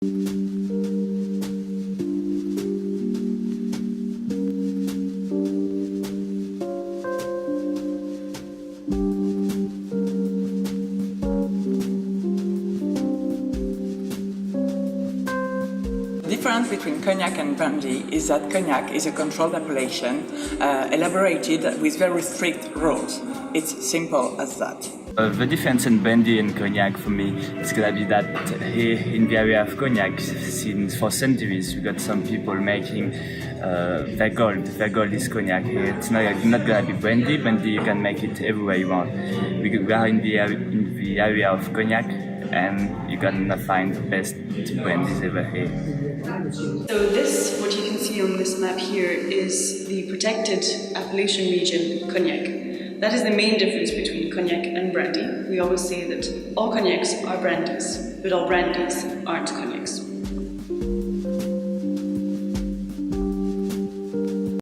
The difference between cognac and brandy is that cognac is a controlled appellation elaborated with very strict rules. It's simple as that. The difference in brandy and cognac for me is gonna be that here in the area of cognac, since for centuries, we got some people making their gold. Their gold is cognac. It's not gonna be brandy. Brandy you can make it everywhere you want. We are in the area of cognac, and you're gonna find the best brandies ever here. So this, what you can see on this map here, is the protected appellation region cognac. That is the main difference between cognac and brandy. We always say that all cognacs are brandies, but all brandies aren't cognac.